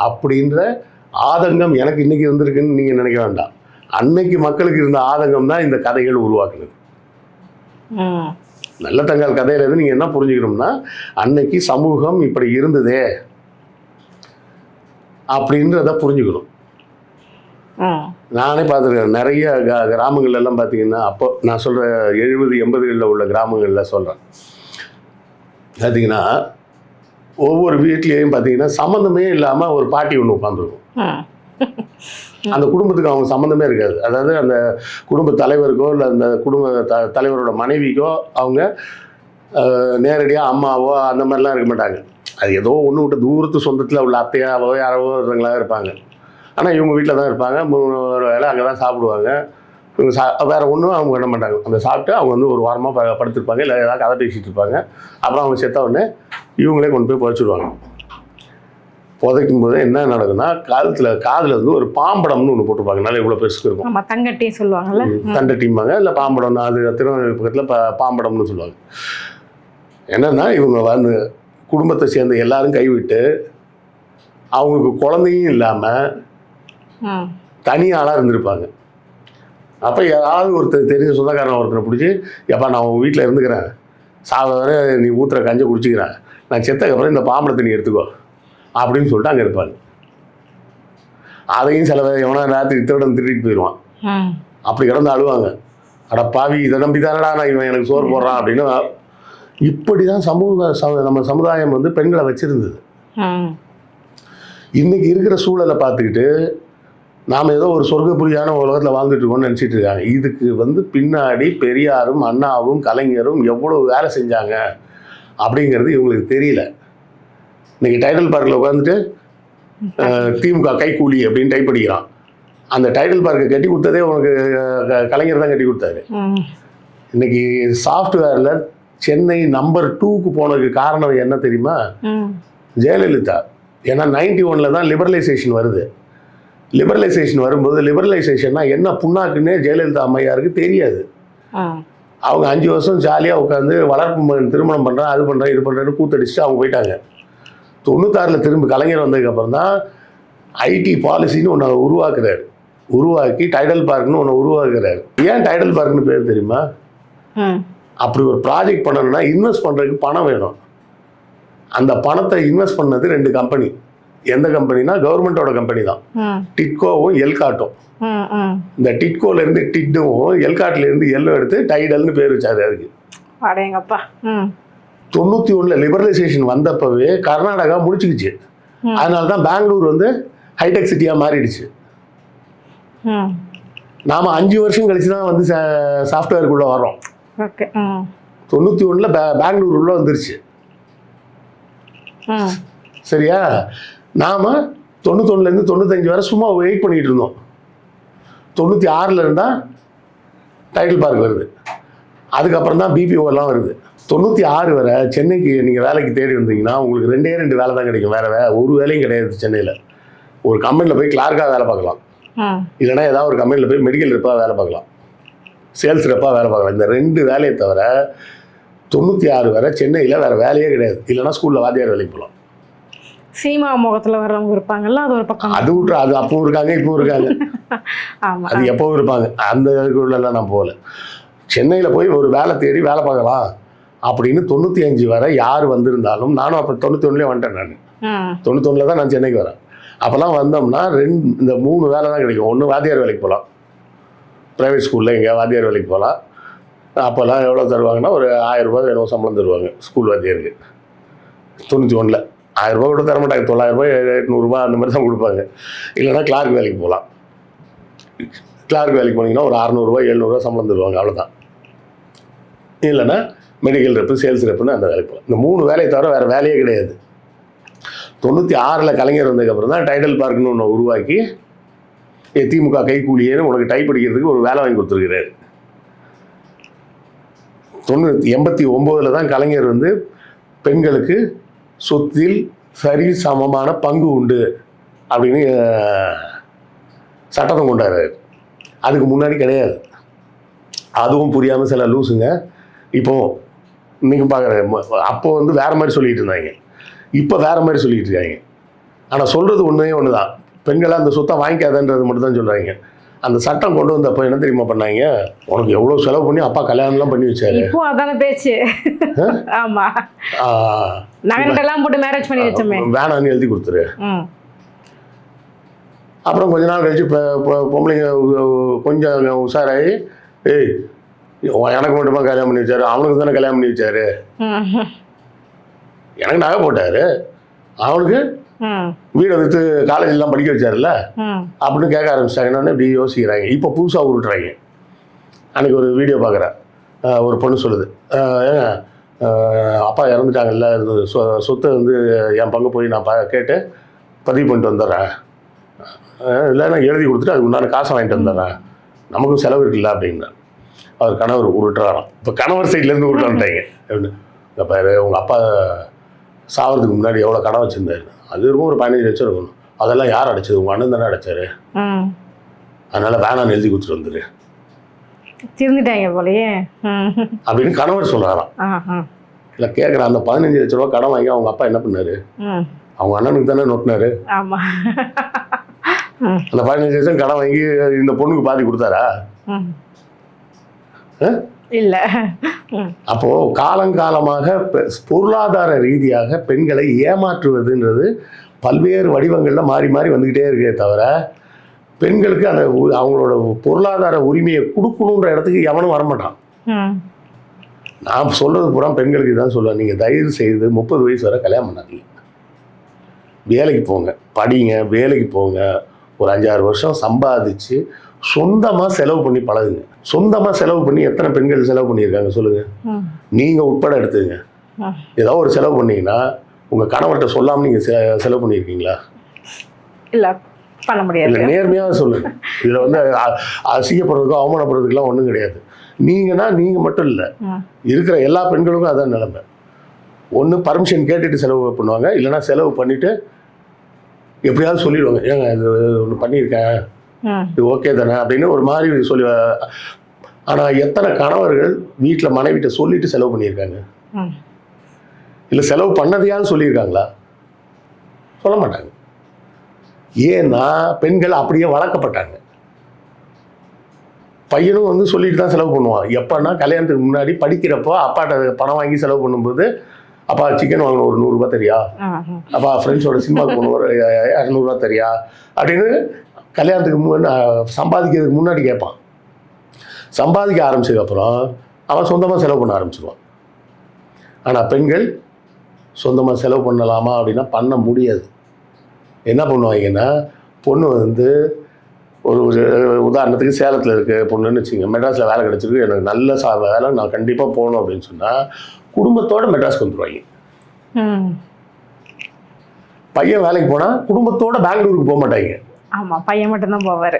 அப்படின்ற ஆதங்கம் எனக்கு இன்னைக்கு இருந்திருக்குன்னு நீங்கள் நினைக்க வேண்டாம். அன்னைக்கு மக்களுக்கு இருந்த ஆதங்கம் தான் இந்த கதைகள் உருவாக்குனது. நல்ல தங்கால் கதையில இருந்து நீங்கள் என்ன புரிஞ்சுக்கணும்னா, அன்னைக்கு சமூகம் இப்படி இருந்ததே அப்படின்றத புரிஞ்சுக்கணும். நானே பார்த்துருக்கேன். நிறைய கிராமங்கள் எல்லாம் பார்த்தீங்கன்னா, அப்போ நான் சொல்கிற 70-80களில் உள்ள கிராமங்களில் சொல்கிறேன். பார்த்தீங்கன்னா ஒவ்வொரு வீட்லேயும் பார்த்தீங்கன்னா சம்மந்தமே இல்லாமல் ஒரு பாட்டி ஒன்று உட்காந்துருக்கும். அந்த குடும்பத்துக்கு அவங்க சம்மந்தமே இருக்காது. அதாவது அந்த குடும்ப தலைவருக்கோ இல்லை அந்த குடும்ப தலைவரோட மனைவிக்கோ அவங்க நேரடியாக அம்மாவோ அந்த மாதிரிலாம் இருக்க மாட்டாங்க. அது ஏதோ ஒன்று விட்டு தூரத்து சொந்தத்தில் உள்ள அத்தையாவோ யாரோ ஒருத்தங்களாக இருப்பாங்க. ஆனால் இவங்க வீட்டில் தான் இருப்பாங்க. 3 வேளை அங்கே தான் சாப்பிடுவாங்க. இவங்க வேறு ஒன்றும் அவங்க பண்ண மாட்டாங்க. அந்த சாப்பிட்டு அவங்க வந்து ஒரு வாரமாக படுத்திருப்பாங்க, இல்லை ஏதாவது கதை பேசிகிட்டு இருப்பாங்க. அப்புறம் அவங்க செத்த உடனே இவங்களே கொண்டு போய் புதைச்சிடுவாங்க. புதைக்கும் போது என்ன நடக்குதுன்னா, காதில் வந்து ஒரு பாம்படம்னு ஒன்று போட்டிருப்பாங்க. நல்லா இவ்வளோ பெருசுக்கு இருக்கும். தங்கட்டி சொல்லுவாங்கல்ல, தண்டட்டிம்பாங்க, இல்லை பாம்படம். அது திருநெல்வேலி பக்கத்தில் பாம்படம்னு சொல்லுவாங்க. என்னென்னா இவங்க வந்து குடும்பத்தை சேர்ந்த எல்லாரும் கைவிட்டு அவங்களுக்கு குழந்தையும் இல்லாமல் தனியாளாக இருந்திருப்பாங்க. அப்போ யாராவது ஒருத்தர் தெரிஞ்ச சொந்தக்காரன் ஒருத்தரை பிடிச்சி, எப்பா நான் உங்கள் வீட்டில் இருந்துக்கிறேன், சாவ வரை நீ ஊற்றுற கஞ்சை குடிச்சிக்கிறேன், நான் செத்தக்கப்புறம் இந்த பாம்பளத்தை நீ எடுத்துக்கோ அப்படின்னு சொல்லிட்டு அங்கே இருப்பாங்க. அதையும் சில எவனா ராத்திரி திருட்டிட்டு போயிடுவான். அப்படி கிடந்து அழுவாங்க, அட பாவி, இதை நம்பி தானடா நான் இவன் எனக்கு சோறு போடுறான் அப்படின்னு. இப்படி தான் நம்ம சமுதாயம் வந்து பெண்களை வச்சிருந்தது. இன்னைக்கு இருக்கிற சூழலை பார்த்துக்கிட்டு நாம் ஏதோ ஒரு சொர்க்கப்புரியான உலகத்தில் வாழ்ந்துட்டு இருக்கோம்னு நினச்சிட்டு இருக்காங்க. இதுக்கு வந்து பின்னாடி பெரியாரும் அண்ணாவும் கலைஞரும் எவ்வளோ வேலை செஞ்சாங்க அப்படிங்கிறது இவங்களுக்கு தெரியல. இன்னைக்கு டைடல் பார்க்கில் உட்காந்துட்டு திமுக கைக்கூலி அப்படின்னு டைப் படிக்கிறான். அந்த டைடல் பார்க்கை கட்டி கொடுத்ததே உனக்கு கலைஞர் தான் கட்டி கொடுத்தாரு. இன்னைக்கு சாஃப்ட்வேரில் சென்னை நம்பர் 2க்கு போனதுக்கு காரணம் என்ன தெரியுமா? ஜெயலலிதா. ஏன்னா 91 தான் லிபரலைசேஷன் வருது. லிபரலைசேஷன் வரும்போது லிபரலைசேஷன்னா என்ன புண்ணாக்குன்னே ஜெயலலிதா அம்மையாருக்கு தெரியாது. அவங்க 5 வருஷம் ஜாலியாக உட்காந்து வளர்ப்பு மகன் திருமணம் பண்ணுறேன், அது பண்ணுறேன், இது பண்ணுறேன்னு கூத்தடிச்சுட்டு அவங்க போயிட்டாங்க. 96 திரும்பி கலைஞர் வந்ததுக்கப்புறம் தான் ஐடி பாலிசின்னு ஒன்று உருவாக்குறாரு. உருவாக்கி டைடல் பார்க்னு ஒன்று உருவாக்குறாரு. ஏன் டைடல் பார்க்னு பேர் தெரியுமா? அப்படி ஒரு ப்ராஜெக்ட் பண்ணணும்னா இன்வெஸ்ட் பண்ணுறதுக்கு பணம் வேணும். அந்த பணத்தை இன்வெஸ்ட் பண்ணது 2 கம்பெனி. எந்த கம்பெனினா கவர்மெண்டோட கம்பெனி தான். டிட்கோவும் எல்காட்டும். இந்த டிட்கோல இருந்து டிட்டும் எல்காட்ல இருந்து எல்லோ எடுத்து டைடல்னு பேர் வச்சாரு. அதுக்கு 91 லிபரலைசேஷன் வந்தப்பவே கர்நாடகா முடிச்சுக்கிச்சு. அதனால தான் பெங்களூர் வந்து ஹைடெக் சிட்டியா மாறிடுச்சு. நாம 5 வருஷம் கழிச்சு தான் வந்து சாஃப்ட்வேருக்குள்ள வரோம். 91 பெங்களூர் உள்ள வந்துருச்சு. சரியா? நாம 91 95 வரை சும்மா வெயிட் பண்ணிட்டு இருந்தோம். 96 இருந்தா டைடல் பார்க் வருது. அதுக்கப்புறம் தான் பிபிஓ எல்லாம் வருது. 96 வரை சென்னைக்கு நீங்கள் வேலைக்கு தேடி வந்தீங்கன்னா உங்களுக்கு 2 வேலை தான் கிடைக்கும். வேற ஒரு வேலையும் கிடையாது சென்னையில். ஒரு கம்பெனியில் போய் கிளார்க்காக வேலை பார்க்கலாம், இல்லைனா ஏதாவது ஒரு கம்பெனியில் போய் மெடிக்கல் ரெப்பாக வேலை பார்க்கலாம், சேல்ஸ் ரெப்பாக வேலை பார்க்கலாம். இந்த 2 வேலையை தவிர 96 வரை சென்னையில் வேற வேலையே கிடையாது. இல்லைனா ஸ்கூலில் வாத்தியார் வேலைக்கு போகலாம். சீமா முகத்தில் வர்றவங்க இருப்பாங்கல்ல, அது ஒரு பக்கம். அது விட்டு அது அப்பவும் இருக்காங்க, இப்பவும் இருக்காங்க. அது எப்பவும் இருப்பாங்க. அந்த இதுக்குள்ளெல்லாம் நான் போகல. சென்னையில் போய் ஒரு வேலை தேடி வேலை பார்க்கலாம் அப்படின்னு 95 வரை யார் வந்திருந்தாலும், நானும் அப்போ 91 வந்துட்டேன். நான் 91 தான் நான் சென்னைக்கு வரேன். அப்போல்லாம் வந்தோம்னா இந்த 3 வேலை தான் கிடைக்கும். ஒன்று வாத்தியார் வேலைக்கு போகலாம், ப்ரைவேட் ஸ்கூலில் எங்கேயா வாத்தியார் வேலைக்கு போகலாம். அப்போல்லாம் எவ்வளோ தருவாங்கன்னா ஒரு 1000 ரூபாய் வேணும் சம்பளம் தருவாங்க ஸ்கூல் வாத்தியாருக்கு. 91 1000 ரூபா கூட தர மாட்டாங்க. 900 ரூபாய் 800 ரூபாய் அந்த மாதிரி தான் கொடுப்பாங்க. இல்லைனா கிளார்க் வேலைக்கு போகலாம். கிளார்க் வேலைக்கு போனீங்கன்னா ஒரு 600 ரூபாய் 700 ரூபா சம்பளம் தருவாங்க, அவ்வளோதான். இல்லைன்னா மெடிக்கல் ரெப்பு, சேல்ஸ் ரெப்புன்னு அந்த வேலைக்கு போகலாம். இந்த 3 வேலையை தவிர வேறு வேலையே கிடையாது. 96 கலைஞர் வந்ததுக்கப்புறம் தான் டைடல் பார்க்னு ஒன்று உருவாக்கி திமுக கைக்கூலியேன்னு உனக்கு டைப் அடிக்கிறதுக்கு ஒரு வேலை வாங்கி கொடுத்துருக்கிறாரு. 89 தான் கலைஞர் வந்து பெண்களுக்கு சொத்தில் சரி சமமான பங்கு உண்டு அப்படின்னு சட்டத்தை கொண்டாடுறாரு. அதுக்கு முன்னாடி கிடையாது. அதுவும் புரியாமல் சில லூஸுங்க இப்போ நீங்கள் பார்க்குறேன். அப்போ வந்து வேறு மாதிரி சொல்லிகிட்டு இருந்தாங்க, இப்போ வேறு மாதிரி சொல்லிகிட்டு இருக்காங்க. ஆனால் சொல்கிறது ஒன்று தான், பெண்களை அந்த சொத்தை வாங்கிக்காதன்றது மட்டும் தான் சொல்கிறாங்க. அந்த சட்டம் கொண்டு வந்தப்போ என்ன தெரியுமா பண்ணாங்க? உனக்கு எவ்வளோ செலவு பண்ணி அப்பா கல்யாணம்லாம் பண்ணி வச்சாரு. இப்போ அதான பேச்சு. ஆமா, நகைலாம் போட்டு மேரேஜ் பண்ணி வச்சோமே, வேணான்னு எழுதி கொடுத்துரு. அப்புறம் கொஞ்ச நாள் கழிச்சு பொம்பளைங்க கொஞ்சம் உஷாராகி, ஏய் எனக்கு மட்டுமா கல்யாணம் பண்ணி வச்சாரு, அவனுக்கு தானே கல்யாணம் பண்ணி வச்சாரு, எனக்கு நகை போட்டாரு, அவனுக்கு வீடை விற்று காலேஜெலாம் படிக்க வச்சாருல்ல அப்படின்னு கேட்க ஆரம்பிச்சிட்டாங்கன்னு இப்படி யோசிக்கிறாங்க. இப்போ புதுசாக உருட்டுறாங்க. அன்றைக்கி ஒரு வீடியோ பார்க்குறேன். ஒரு பொண்ணு சொல்லுது, ஏங்க அப்பா இறந்துட்டாங்கல்ல, சொத்தை வந்து என் பங்கு போய் நான் கேட்டு பதிவு பண்ணிட்டு வந்துடுறேன், இல்லை நான் எழுதி கொடுத்துட்டு அதுக்கு உண்டான காசை வாங்கிட்டு வந்துடுறேன், நமக்கும் செலவு இருக்குல்ல அப்படின்னு அவர் கணவர் உருட்டுறாராம். இப்போ கணவர் சைட்லேருந்து உருட்டு வந்துட்டாங்க. அப்படின்னு இந்த பாரு, உங்கள் அப்பா சாகிறதுக்கு முன்னாடி எவ்வளோ கடன் வச்சுருந்தாரு, அது இருக்கும் ஒரு 15 லட்சம் இருக்கணும், அதெல்லாம் யார் அடைச்சது? உங்கள் அண்ணன் தானே அடைச்சாரு, அதனால் வேணான்னு எழுதி கொடுத்துட்டு வந்துரு, திருந்துட்டாங்க போலயே அப்படின்னு கணவர் சொல்கிறாராம். இல்லை கேட்குறேன், அந்த 15 லட்ச ரூபா கடன் வாங்கி அவங்க அப்பா என்ன பண்ணாரு? அவங்க அண்ணனுக்கு தானே நோட்டினாரு. அந்த 15 லட்சம் கடன் வாங்கி இந்த பொண்ணுக்கு பாதி கொடுத்தாரா? இல்லை. அப்போ காலங்காலமாக பொருளாதார ரீதியாக பெண்களை ஏமாற்றுவதுன்றது பல்வேறு வடிவங்களில் மாறி மாறி வந்துக்கிட்டே இருக்கே தவிர, பெண்களுக்கு அந்த அவங்களோட பொருளாதார உரிமையை கொடுக்கணுன்ற இடத்துக்கு எவனும் வரமாட்டான். நான் சொல்கிறது பூரா பெண்களுக்கு தான் சொல்லுவேன், நீங்கள் தயவு செய்து 30 வயசு வரை கல்யாணம் பண்ணாதீங்க. வேலைக்கு போங்க, படிங்க, வேலைக்கு போங்க, ஒரு 5-6 வருஷம் சம்பாதிச்சு சொந்தமாக செலவு பண்ணி பழகுங்க. சொந்தமாக செலவு பண்ணி எத்தனை பெண்கள் செலவு பண்ணியிருக்காங்க சொல்லுங்கள்? நீங்கள் உட்பட எடுத்துங்க. ஏதோ ஒரு செலவு பண்ணீங்கன்னா உங்கள் கணவர்கிட்ட சொல்லாமல் நீங்கள் செலவு பண்ணியிருக்கீங்களா? இல்லை, பண்ண முடியாது. இல்லை, நேர்மையாக சொல்லுங்கள். இதில் வந்து அசிங்கப்படுறதுக்கோ அவமானப்படுறதுக்கெல்லாம் ஒன்றும் கிடையாது. நீங்கள் மட்டும் இல்லை, இருக்கிற எல்லா பெண்களுக்கும் அதான் நிலைமை. ஒன்று பர்மிஷன் கேட்டுட்டு செலவு பண்ணுவாங்க, இல்லைன்னா செலவு பண்ணிவிட்டு எப்படியாவது சொல்லிடுவாங்க, ஏங்க இது ஒன்று பண்ணியிருக்கேன், இது ஓகே தானே அப்படின்னு ஒரு மாதிரி சொல்லி. ஆனால் எத்தனை கணவர்கள் வீட்டில் மனைவிட்ட சொல்லிட்டு செலவு பண்ணியிருக்காங்க? இல்லை செலவு பண்ணதையாவது சொல்லியிருக்காங்களா? சொல்ல மாட்டாங்க. ஏன்னா பெண்கள் அப்படியே வளர்க்கப்பட்டாங்க. பையனும் வந்து சொல்லிட்டு தான் செலவு பண்ணுவான். எப்போன்னா கல்யாணத்துக்கு முன்னாடி படிக்கிறப்போ அப்பாட்ட பணம் வாங்கி செலவு பண்ணும்போது, அப்பா சிக்கன் வாங்கணும் ஒரு 100 ரூபா தெரியா, அப்பா ஃப்ரெண்ட்ஸோட சினிமாவுக்கு போகணும் ஒரு 200 ரூபா தெரியா அப்படின்னு கல்யாணத்துக்கு சம்பாதிக்கிறதுக்கு முன்னாடி கேட்பான். சம்பாதிக்க ஆரம்பிச்சதுக்கப்புறம் அவன் சொந்தமாக செலவு பண்ண ஆரம்பிச்சிடுவான். ஆனால் பெண்கள் சொந்தமாக செலவு பண்ணலாமா அப்படின்னா பண்ண முடியாது. என்ன பண்ணுவாங்கன்னா, பொண்ணு வந்து ஒரு உதாரணத்துக்கு சேலத்தில் இருக்க பொண்ணுன்னு வச்சுங்க, மெட்ராஸில் வேலை கிடச்சிருக்கு, எனக்கு நல்ல வேலை, நான் கண்டிப்பாக போகணும் அப்படின்னு சொன்னால் குடும்பத்தோடு மெட்ராஸ்க்கு வந்துடுவாங்க. பையன் வேலைக்கு போனால் குடும்பத்தோடு பெங்களூருக்கு போக மாட்டாங்க. ஆமாம், பையன் மட்டும்தான் போவார்.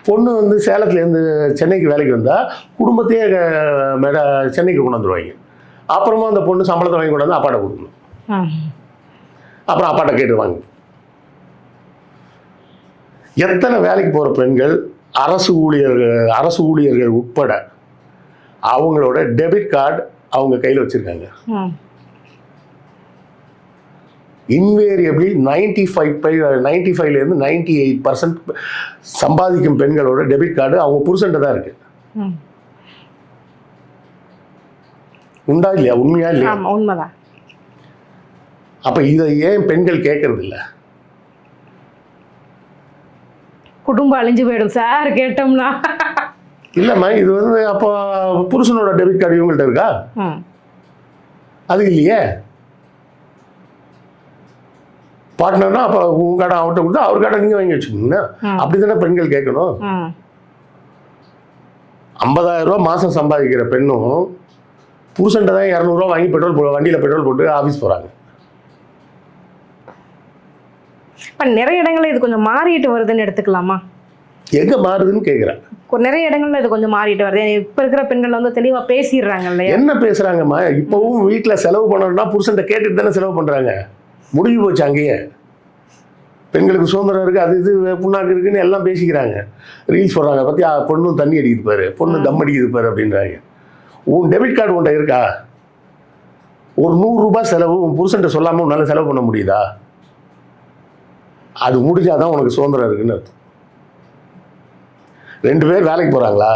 பொண்ணு வந்து சேலத்துலேருந்து சென்னைக்கு வேலைக்கு வந்தால் குடும்பத்தையே சென்னைக்கு கொண்டு வந்துடுவாங்க. அப்புறமா அந்த பொண்ணு சம்பளத்தை வாங்கி கொண்டு வந்து அப்பாட்ட கொடுக்கணும். அப்புறம் அப்பாட்ட கேட்டுருவாங்க. எத்தனை வேலைக்கு போகிற பெண்கள் அரசு ஊழியர்கள் உட்பட அவங்களோட டெபிட் கார்டு அவங்க கையில் வச்சுருக்காங்க. இன்வேரியபிளி 95லேருந்து 98% சம்பாதிக்கும் பெண்களோட டெபிட் கார்டு அவங்க புருஷன்ட்ட தான் இருக்கு. உண்டா இல்லையா? உண்மையா இல்லையா? உண்மைதான். அப்ப இதை ஏன் பெண்கள் கேட்கறது இல்லை? குடும்பம் அழிஞ்சு போயிடும் சார் கேட்டோம்னா. இல்லைம்மா, இது வந்து அப்போ புருஷனோட டெபிட் கார்டு இவங்கள்ட்ட இருக்கா? அது இல்லையே. பார்ட்னர்னா அப்போ உங்க கடை அவர்கிட்ட கொடுத்தா அவர் கடை நீங்கள் வாங்கி வச்சுக்கோங்க. அப்படி தானே பெண்கள் கேட்கணும். 50,000 ரூபா மாதம் சம்பாதிக்கிற பெண்ணும் புருஷன்ட்ட தான் 200 ரூபா வாங்கி வண்டியில் பெட்ரோல் போட்டு ஆஃபீஸ் போகிறாங்க. இப்போ நிறைய இடங்கள்ல இது கொஞ்சம் மாறிட்டு வருதுன்னு எடுத்துக்கலாமா? எங்கே மாறுதுன்னு கேட்குறேன். நிறைய இடங்கள்ல இது கொஞ்சம் மாறிட்டு வருது. இப்போ இருக்கிற பெண்கள் வந்து தெளிவாக பேசிடுறாங்க இல்லையா? என்ன பேசுகிறாங்கம்மா? இப்போவும் வீட்டில் செலவு பண்ணணும்னா புருஷன்ட்ட கேட்டுட்டு தானே செலவு பண்ணுறாங்க. முடிஞ்சு போச்சு அங்கேயே. பெண்களுக்கு சுதந்திரம் இருக்குது, அது இது புண்ணாக்கு இருக்குன்னு எல்லாம் பேசிக்கிறாங்க. ரீல்ஸ் போடுறாங்க, பற்றி பொண்ணும் தண்ணி அடிக்குது பாரு, பொண்ணு தம் அடிக்குது பாரு அப்படின்றாங்க. உன் டெபிட் கார்டு உன்ட்ட இருக்கா? ஒரு 100 ரூபாய் செலவு உன் புருஷன்ட்ட சொல்லாமல் உன்னால் செலவு பண்ண முடியுதா? அது முடிஞ்சாதான் உனக்கு சுதந்திரம் இருக்குன்னு அர்த்தம். 2 பேர் வேலைக்கு போகிறாங்களா,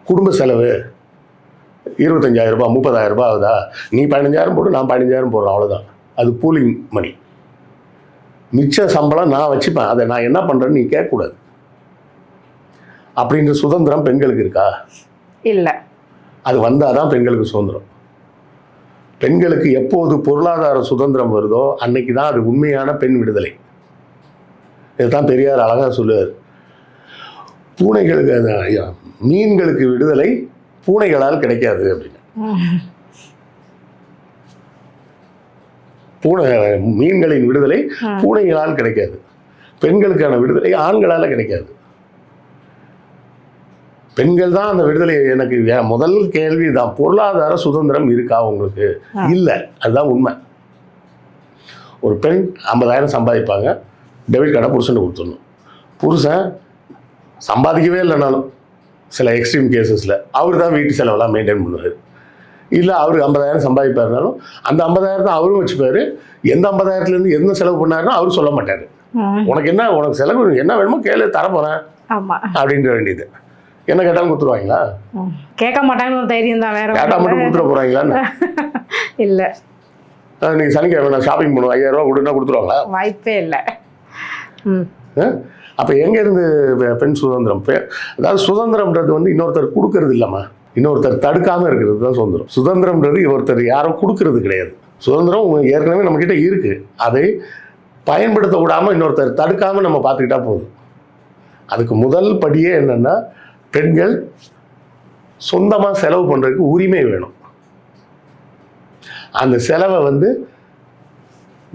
குடும்ப செலவு 25,000 ரூபாய் 30,000 ரூபாய் ஆகுதா, நீ 15,000 போட்டு நான் 15,000 போடுறேன், அவ்வளோதான். அது பூலிங் மணி. மிச்ச சம்பளம் நான் வச்சுப்பேன், அதை நான் என்ன பண்ணுறேன்னு நீ கேட்கக்கூடாது. அப்படின்ற சுதந்திரம் பெண்களுக்கு இருக்கா? இல்லை. அது வந்தால் தான் பெண்களுக்கு சுதந்திரம். பெண்களுக்கு எப்போது பொருளாதார சுதந்திரம் வருதோ அன்னைக்கு தான் அது உண்மையான பெண் விடுதலை. இதுதான் பெரியார் அழகாக சொல்லுவார். பூனைகளுக்கு மீன்களுக்கு விடுதலை பூனைகளால் கிடைக்காது அப்படின்னு. மீன்களின் விடுதலை பூனைகளால் கிடைக்காது. பெண்களுக்கான விடுதலை ஆண்களால் கிடைக்காது. பெண்கள் தான் அந்த விடுதலை. எனக்கு முதல் கேள்வி தான், பொருளாதார சுதந்திரம் இருக்கா உங்களுக்கு? இல்லை, அதுதான் உண்மை. ஒரு பெண் 50,000 சம்பாதிப்பாங்க, டெபிட் கார்டை புருஷன் கொடுத்துடணும். புருஷன் சம்பாதிக்கவே இல்லைனாலும் சில எக்ஸ்ட்ரீம் கேசஸில் அவர் தான் வீட்டு செலவெல்லாம் மெயின்டைன் பண்ணுவார். இல்லை அவர் 50,000 சம்பாதிப்பாருனாலும் அந்த 50,000 தான் அவரும் வச்சுப்பார். எந்த 50,000லேருந்து என்ன செலவு பண்ணாருன்னா அவரும் சொல்ல மாட்டார். உனக்கு என்ன, உனக்கு செலவு என்ன வேணுமோ கேளு, தரப்போகிறேன் அப்படின்ற வேண்டியது. என்ன கேட்டாலும் கொடுத்துருவாங்களா? கேட்க மாட்டாங்கன்னு ஒரு தைரியம் தான். வேற கேட்டால் மட்டும் கொடுத்துட போகிறாங்களான்னு இல்லை. நீங்கள் சனிக்கிழமை நான் ஷாப்பிங் பண்ணுவோம், 5,000 ரூபா கொடுன்னா கொடுத்துருவாங்களா? வாய்ப்பே இல்லை. அப்போ எங்கேருந்து பெண் சுதந்திரம்? அதாவது சுதந்திரம்ன்றது வந்து இன்னொருத்தர் கொடுக்கறது இல்லைம்மா. இன்னொருத்தர் தடுக்காமல் இருக்கிறது தான் சுதந்திரம். சுதந்திரம்ன்றது ஒருத்தர் யாரும் கொடுக்கறது கிடையாது. சுதந்திரம் ஏற்கனவே நம்மக்கிட்ட இருக்குது. அதை பயன்படுத்த விடாமல் இன்னொருத்தர் தடுக்காமல் நம்ம பார்த்துக்கிட்டா போதும். அதுக்கு முதல் படியே என்னென்னா, பெண்கள் சொந்தமாக செலவு பண்ணுறதுக்கு உரிமை வேணும். அந்த செலவை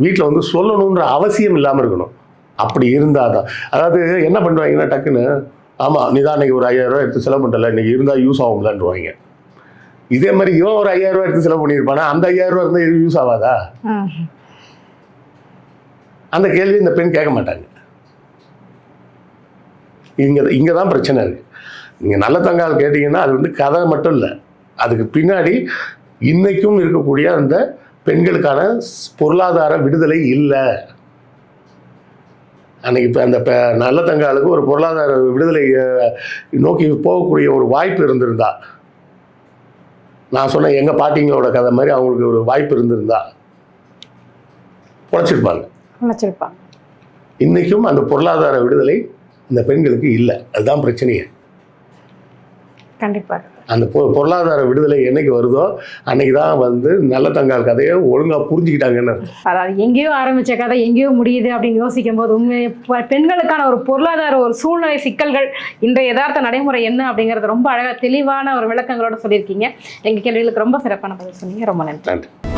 வீட்டில் சொல்லணுன்ற அவசியம் இல்லாமல் இருக்கணும். அப்படி இருந்தால் தான், அதாவது என்ன பண்ணுவாங்கன்னா டக்குன்னு, ஆமாம் நீ தான் அன்றைக்கி ஒரு 5000 ரூபா எடுத்து செலவு பண்ணல, இன்றைக்கி இருந்தால் யூஸ் ஆகும்லான்டுவாங்க. இதே மாதிரி இவன் ஒரு 5000 ரூபா எடுத்து செலவு பண்ணியிருப்பானா, அந்த 5000 ரூபா இருந்தால் யூஸ் ஆகாதா? அந்த கேள்வி இந்த பெண் கேட்க மாட்டாங்க. இங்கே தான் பிரச்சனை இருக்குது. நீங்கள் நல்ல தங்கால் கேட்டிங்கன்னா அது கதை மட்டும் இல்லை, அதுக்கு பின்னாடி இன்றைக்கும் இருக்கக்கூடிய அந்த பெண்களுக்கான பொருளாதார விடுதலை இல்லை. அன்றைக்கி இப்போ அந்த நல்ல தங்காலுக்கு ஒரு பொருளாதார விடுதலை நோக்கி போகக்கூடிய ஒரு வாய்ப்பு இருந்திருந்தா, நான் சொன்ன எங்கள் பாட்டிங்களோட கதை மாதிரி அவங்களுக்கு ஒரு வாய்ப்பு இருந்திருந்தா பொழைச்சிருப்பாங்க. இன்றைக்கும் அந்த பொருளாதார விடுதலை இந்த பெண்களுக்கு இல்லை. அதுதான் பிரச்சனையே. கண்டிப்பாக அந்த பொருளாதார விடுதலை என்னைக்கு வருதோ அன்னைக்கு தான் நல்ல தங்கால் கதையை ஒழுங்காக புரிஞ்சுக்கிட்டாங்கன்னு. அதாவது எங்கேயோ ஆரம்பித்த கதை எங்கேயோ முடியுது அப்படின்னு யோசிக்கும் போது பெண்களுக்கான ஒரு பொருளாதார ஒரு சூழ்நிலை சிக்கல்கள் இன்றைய யதார்த்த நடைமுறை என்ன அப்படிங்கிறது ரொம்ப அழகாக தெளிவான ஒரு விளக்கங்களோட சொல்லியிருக்கீங்க. எங்கள் கேள்விகளுக்கு ரொம்ப சிறப்பான பதில் சொன்னீங்க. ரொம்ப நன்றி.